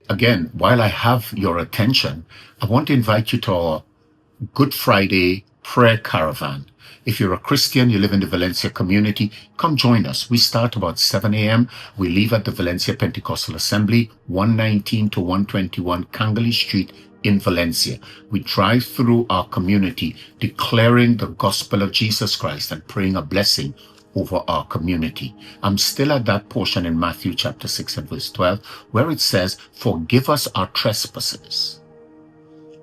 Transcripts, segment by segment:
again, while I have your attention, I want to invite you to our Good Friday prayer caravan. If you're a Christian, you live in the Valencia community, come join us. We start about 7 a.m. We leave at the Valencia Pentecostal Assembly, 119 to 121 Kangali Street in Valencia. We drive through our community, declaring the gospel of Jesus Christ and praying a blessing over our community. I'm still at that portion in Matthew chapter 6 and verse 12, where it says, forgive us our trespasses.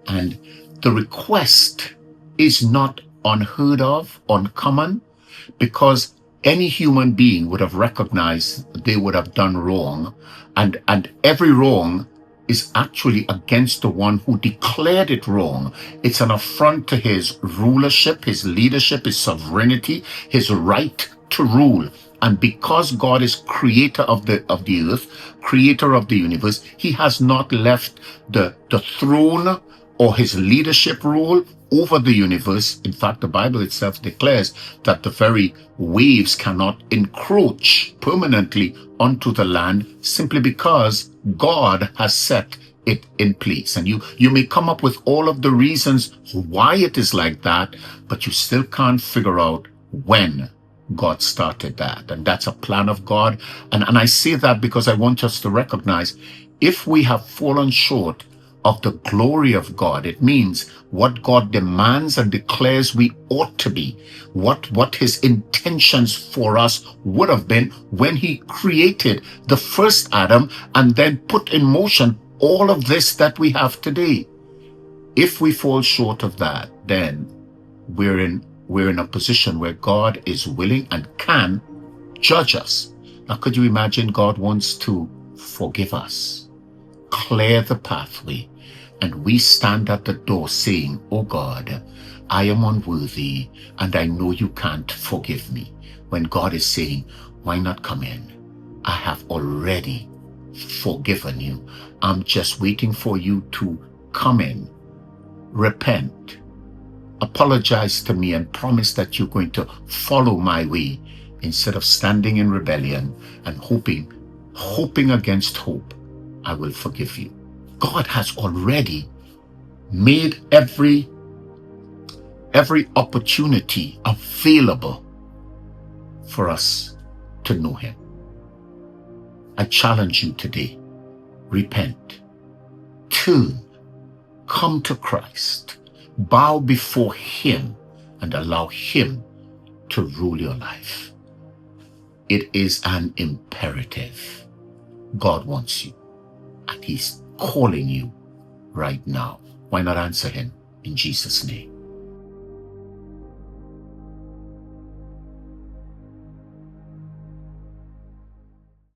And the request is not unheard of, uncommon, because any human being would have recognized they would have done wrong, and every wrong is actually against the one who declared it wrong. It's an affront to his rulership, his leadership, his sovereignty, his right to rule. And because God is creator of the earth, creator of the universe, he has not left the throne or his leadership role over the universe. In fact, the Bible itself declares that the very waves cannot encroach permanently onto the land simply because God has set it in place. And you may come up with all of the reasons why it is like that, but you still can't figure out when God started that. And that's a plan of God. And I say that because I want us to recognize, if we have fallen short of the glory of God, it means what God demands and declares we ought to be, what his intentions for us would have been when he created the first Adam and then put in motion all of this that we have today. If we fall short of that, then we're in a position where God is willing and can judge us. Now, could you imagine God wants to forgive us, clear the pathway, and we stand at the door saying, oh God, I am unworthy and I know you can't forgive me. When God is saying, why not come in? I have already forgiven you. I'm just waiting for you to come in, repent, apologize to me, and promise that you're going to follow my way instead of standing in rebellion and hoping against hope. I will forgive you. God has already made every opportunity available for us to know him. I challenge you today. Repent. Turn. Come to Christ. Bow before him and allow him to rule your life. It is an imperative. God wants you, and he's calling you right now. Why not answer him in Jesus' name?